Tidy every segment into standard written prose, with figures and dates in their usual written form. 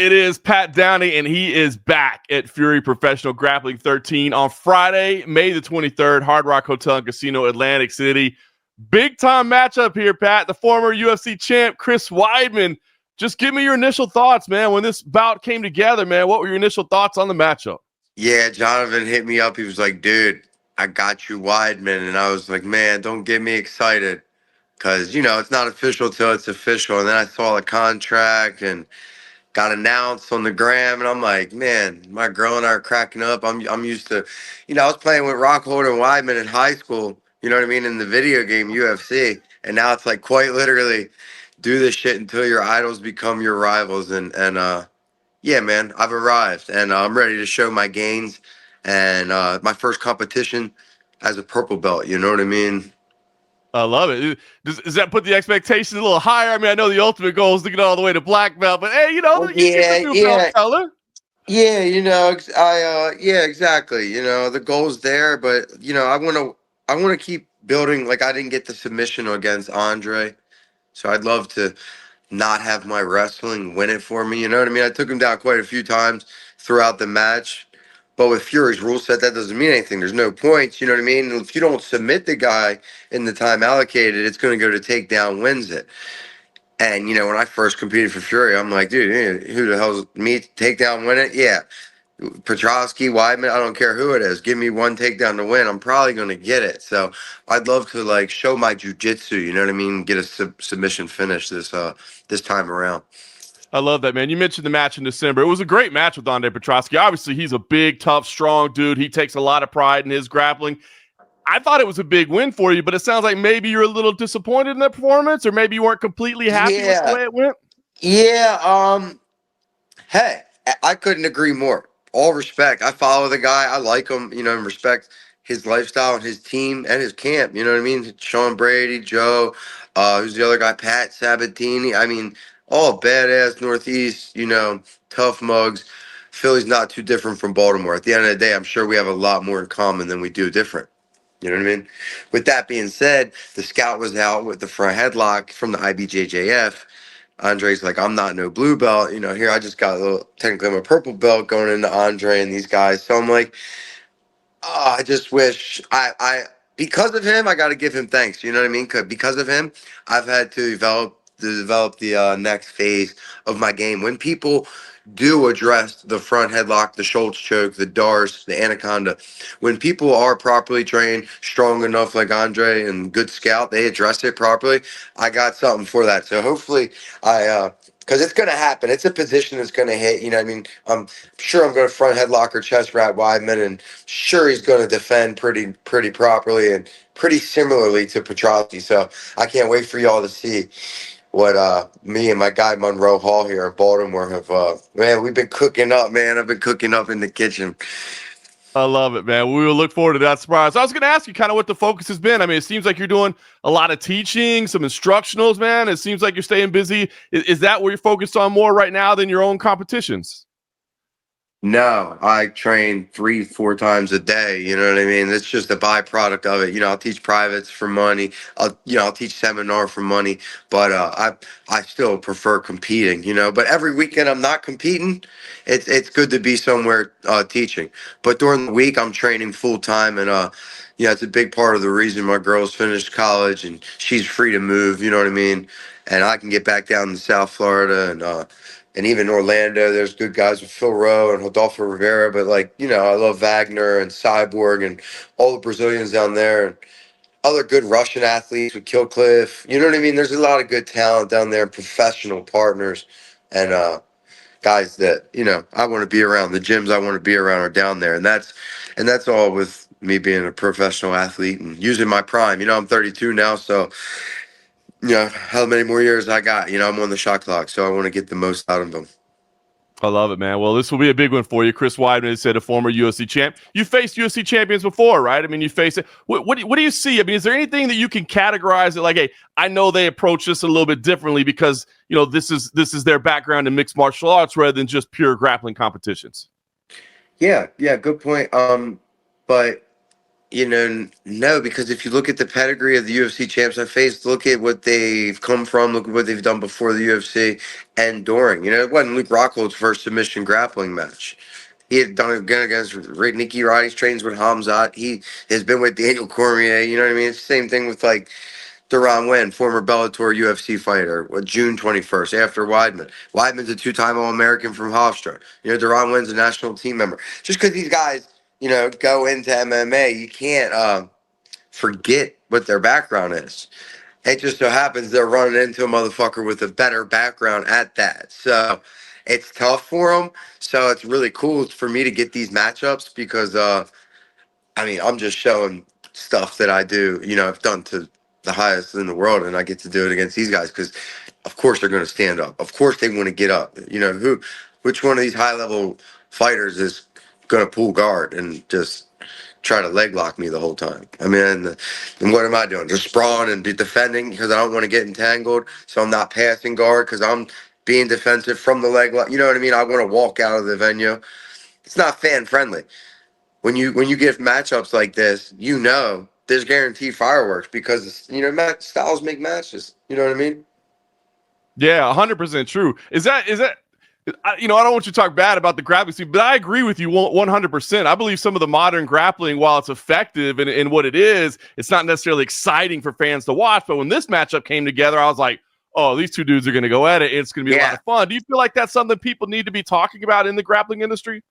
It is Pat Downey, and he is back at FURY Professional Grappling 13 on Friday, May the 23rd, Hard Rock Hotel and Casino, Atlantic City. Big-time matchup here, Pat. The former UFC champ, Chris Weidman. Just give me your initial thoughts, man. When this bout came together, man, what were your initial thoughts on the matchup? Yeah, Jonathan hit me up. He was like, dude, I got you, Weidman. And I was like, man, don't get me excited. Because, it's not official till it's official. And then I saw the contract and got announced on the gram. And I'm like, man, my girl and I are cracking up. I'm used to, I was playing with Rockhold and Weidman in high school, you know what I mean, in the video game UFC. And now it's like quite literally do this shit until your idols become your rivals. Yeah, man, I've arrived, and I'm ready to show my gains. And my first competition as a purple belt, you know what I mean? I love it. Does that put the expectations a little higher? I mean, I know the ultimate goal is to get all the way to black belt, but hey, you get the new belt color. Yeah, yeah, exactly. The goal's there, but I want to keep building. Like, I didn't get the submission against Andre, so I'd love to not have my wrestling win it for me. You know what I mean? I took him down quite a few times throughout the match. But with Fury's rule set, that doesn't mean anything. There's no points. You know what I mean? If you don't submit the guy in the time allocated, it's going to go to takedown wins it. And, when I first competed for Fury, I'm like, dude, who the hell's me? Takedown win it? Yeah. Petrosky, Weidman, I don't care who it is. Give me one takedown to win. I'm probably going to get it. So I'd love to show my jujitsu, you know what I mean? Get a submission finish this time around. I love that, man. You mentioned the match in December. It was a great match with Andre Petrosky. Obviously, he's a big, tough, strong dude. He takes a lot of pride in his grappling. I thought it was a big win for you, but it sounds like maybe you're a little disappointed in that performance, or maybe you weren't completely happy with the way it went. Yeah. Hey, I couldn't agree more. All respect. I follow the guy. I like him, and respect his lifestyle and his team and his camp. You know what I mean? Sean Brady, Joe, who's the other guy? Pat Sabatini. I mean, all badass Northeast, tough mugs. Philly's not too different from Baltimore. At the end of the day, I'm sure we have a lot more in common than we do different. You know what I mean? With that being said, the scout was out with the front headlock from the IBJJF. Andre's like, I'm not no blue belt. Here I just got technically I'm a purple belt going into Andre and these guys. So I'm like, oh, I just wish I because of him, I got to give him thanks. You know what I mean? Because of him, I've had to develop the next phase of my game. When people do address the front headlock, the Schultz choke, the Dars, the Anaconda, when people are properly trained, strong enough like Andre and good scout, they address it properly. I got something for that. So hopefully because it's going to happen. It's a position that's going to hit. You know what I mean? I'm sure I'm going to front headlock or chest wrap Weidman, and sure he's going to defend pretty properly and pretty similarly to Petrosky. So I can't wait for y'all to see what me and my guy Monroe Hall here in Baltimore have. Man, we've been cooking up, man. I've been cooking up in the kitchen. I love it, man. We will look forward to that surprise. I was going to ask you kind of what the focus has been. I mean, it seems like you're doing a lot of teaching, some instructionals, man. It seems like you're staying busy. Is that where you're focused on more right now than your own competitions? No, I train 3-4 times a day. You know what I mean? It's just a byproduct of it. I'll teach privates for money. I'll teach seminar for money, but I still prefer competing, but every weekend I'm not competing. It's good to be somewhere teaching, but during the week I'm training full time. And it's a big part of the reason my girl's finished college and she's free to move, you know what I mean? And I can get back down to South Florida and even Orlando. There's good guys with Phil Rowe and Rodolfo Rivera, but I love Wagner and Cyborg and all the Brazilians down there and other good Russian athletes with Killcliff. You know what I mean? There's a lot of good talent down there, professional partners and guys that, I want to be around. The gyms I want to be around are down there. And that's all with me being a professional athlete and using my prime. I'm 32 now, so how many more years I got? I'm on the shot clock, so I want to get the most out of them. I love it, man. Well, this will be a big one for you. Chris Weidman has said a former UFC champ. You faced UFC champions before, right? I mean, you faced it. What do you see? I mean, is there anything that you can categorize it like, hey, I know they approach this a little bit differently because, this is their background in mixed martial arts rather than just pure grappling competitions? Yeah, good point. But No, because if you look at the pedigree of the UFC champs I faced, look at what they've come from, look at what they've done before the UFC and during. It wasn't Luke Rockhold's first submission grappling match. He had done it again against Nicky Roddy's trains with Hamzat. He has been with Daniel Cormier. You know what I mean? It's the same thing with like Deron Wynn, former Bellator UFC fighter, June 21st, after Weidman. Weidman's a two-time All-American from Hofstra. Deron Wynn's a national team member. Just because these guys, go into MMA, you can't forget what their background is. It just so happens they're running into a motherfucker with a better background at that. So it's tough for them. So it's really cool for me to get these matchups because I'm just showing stuff that I do, I've done to the highest in the world, and I get to do it against these guys because, of course, they're going to stand up. Of course, they want to get up. Which one of these high level fighters is going to pull guard and just try to leg lock me the whole time? And what am I doing? Just sprawling and defending because I don't want to get entangled, so I'm not passing guard because I'm being defensive from the leg lock. You know what I mean? I want to walk out of the venue. It's not fan friendly. When you get matchups like this, there's guaranteed fireworks because styles make matches. You know what I mean? Yeah, 100% true. Is that? I don't want you to talk bad about the grappling scene, but I agree with you 100%. I believe some of the modern grappling, while it's effective in what it is, it's not necessarily exciting for fans to watch. But when this matchup came together, I was like, oh, these two dudes are going to go at it. It's going to be a lot of fun. Do you feel like that's something people need to be talking about in the grappling industry?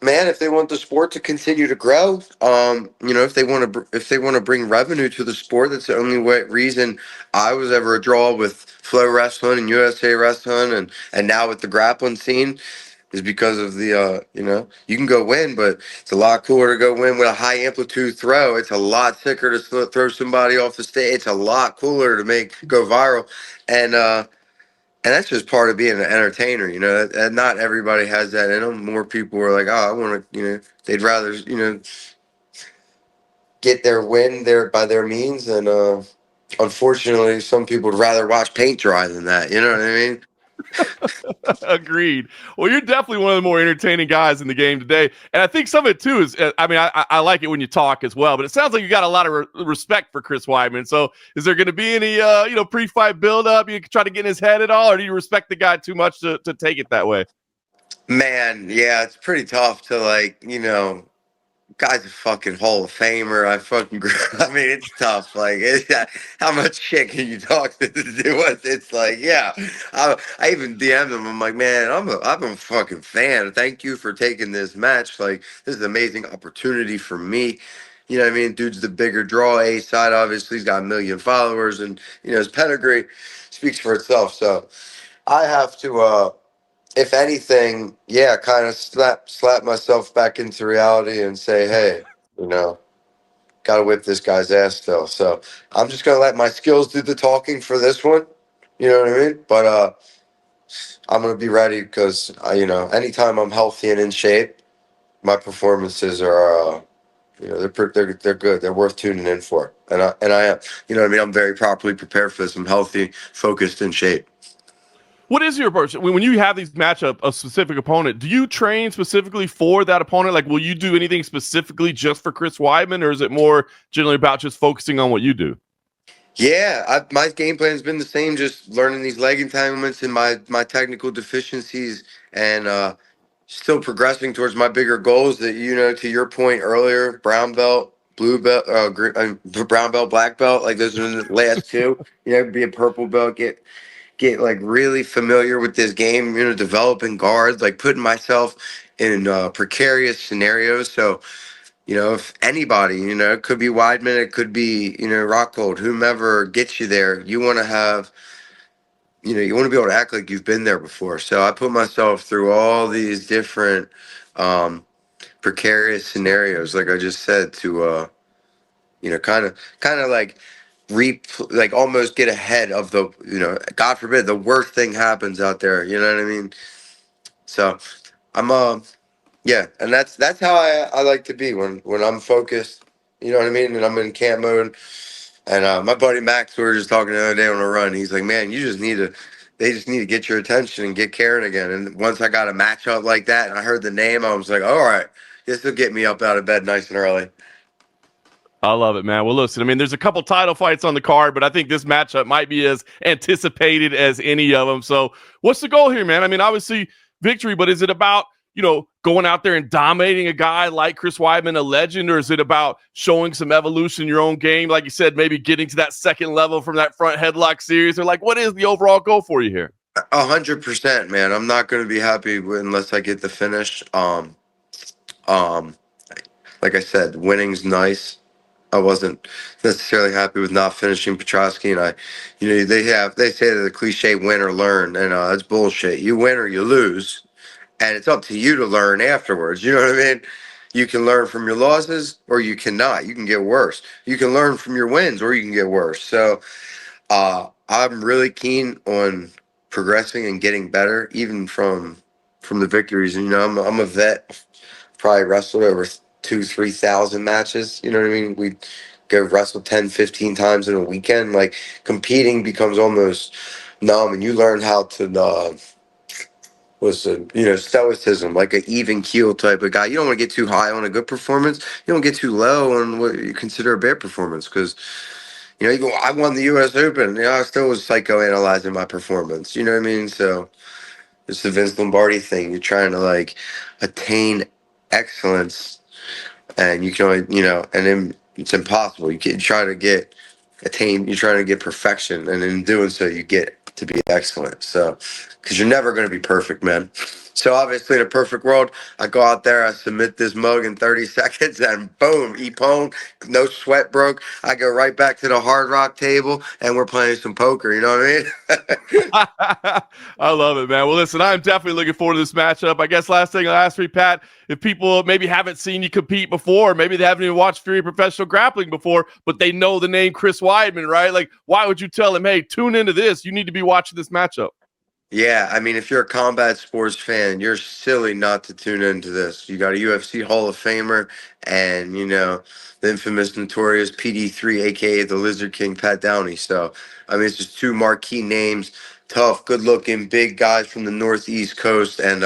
Man, if they want the sport to continue to grow, if they want to bring revenue to the sport, that's the only reason I was ever a draw with Flow Wrestling and USA Wrestling, and now with the grappling scene, is because of the you can go win, but it's a lot cooler to go win with a high amplitude throw. It's a lot sicker to throw somebody off the stage. It's a lot cooler to go viral, and that's just part of being an entertainer, and not everybody has that in them. More people are like, oh, I want to, they'd rather, get their win there by their means. And unfortunately, some people would rather watch paint dry than that. You know what I mean? Agreed. Well, you're definitely one of the more entertaining guys in the game today. And I think some of it too is, I like it when you talk as well, but it sounds like you got a lot of respect for Chris Weidman. So is there going to be any, pre-fight build-up? You can try to get in his head at all, or do you respect the guy too much to take it that way? Man, yeah, it's pretty tough to guy's a fucking Hall of Famer. It's tough. How much shit can you talk to do with? It's like, yeah. I even DM'd him. I'm like, man, I'm a fucking fan. Thank you for taking this match. Like, this is an amazing opportunity for me. You know what I mean? Dude's the bigger draw. A side, obviously, he's got 1 million followers, and his pedigree speaks for itself. So I have to if anything, yeah, kind of slap myself back into reality and say, hey, got to whip this guy's ass still. So I'm just gonna let my skills do the talking for this one. You know what I mean? But I'm gonna be ready because anytime I'm healthy and in shape, my performances are they're good. They're worth tuning in for. And I am. You know what I mean? I'm very properly prepared for this. I'm healthy, focused, in shape. What is your approach when you have these matchup a specific opponent? Do you train specifically for that opponent? Like, will you do anything specifically just for Chris Weidman, or is it more generally about just focusing on what you do? Yeah, my game plan has been the same, just learning these leg entanglements and my technical deficiencies, and still progressing towards my bigger goals. That to your point earlier, brown belt, blue belt, brown belt, black belt. Like those are the last two. Be a purple belt, get like really familiar with this game, developing guards, like putting myself in precarious scenarios. So, if anybody, it could be Weidman, it could be, Rockhold, whomever gets you there, you want to have, you want to be able to act like you've been there before. So I put myself through all these different precarious scenarios, like I just said, to, kind of like almost get ahead of the, God forbid the worst thing happens out there. You know what I mean? So I'm yeah, and that's how I like to be when I'm focused. You know what I mean? And I'm in camp mode. And my buddy Max, we were just talking the other day on a run. He's like, man, they just need to get your attention and get Karen again. And once I got a matchup like that and I heard the name, I was like, all right, this will get me up out of bed nice and early. I love it, man. Well, listen, I mean, there's a couple title fights on the card, but I think this matchup might be as anticipated as any of them. So what's the goal here, man? I mean, obviously victory, but is it about, going out there and dominating a guy like Chris Weidman, a legend, or is it about showing some evolution in your own game? Like you said, maybe getting to that second level from that front headlock series, or like, what is the overall goal for you here? 100%, man. I'm not going to be happy unless I get the finish. Like I said, winning's nice. I wasn't necessarily happy with not finishing Petrosky, and they say that the cliche win or learn, and that's bullshit. You win or you lose, and it's up to you to learn afterwards. You know what I mean? You can learn from your losses, or you cannot. You can get worse. You can learn from your wins, or you can get worse. So, I'm really keen on progressing and getting better, even from the victories. And I'm a vet. Probably wrestled over 2,000-3,000 matches. You know what I mean? We go wrestle 10-15 times in a weekend. Like, competing becomes almost numb, and you learn how to stoicism, like an even keel type of guy. You don't want to get too high on a good performance. You don't get too low on what you consider a bad performance, because I won the U.S. Open. I still was psychoanalyzing my performance. You know what I mean? So it's the Vince Lombardi thing. You're trying to attain excellence, and you can only, and then it's impossible. You can try to you're trying to get perfection, and in doing so, you get to be excellent. So, because you're never going to be perfect, man. So obviously, in a perfect world, I go out there, I submit this mug in 30 seconds, and boom, Epone, no sweat broke. I go right back to the Hard Rock table, and we're playing some poker. You know what I mean? I love it, man. Well, listen, I'm definitely looking forward to this matchup. I guess last thing I'll ask you, Pat, if people maybe haven't seen you compete before, maybe they haven't even watched FURY Professional Grappling before, but they know the name Chris Weidman, right? Like, why would you tell them, hey, tune into this? You need to be watching this matchup. Yeah, I mean, if you're a combat sports fan, you're silly not to tune into this. You got a UFC Hall of Famer and, the infamous, notorious PD3, aka the Lizard King, Pat Downey. So, I mean, it's just two marquee names, tough, good-looking, big guys from the Northeast Coast, and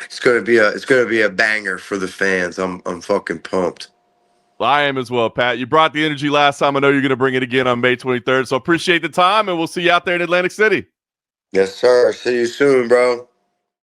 it's gonna be a banger for the fans. I'm fucking pumped. Well, I am as well, Pat. You brought the energy last time. I know you're going to bring it again on May 23rd. So appreciate the time, and we'll see you out there in Atlantic City. Yes, sir. See you soon, bro.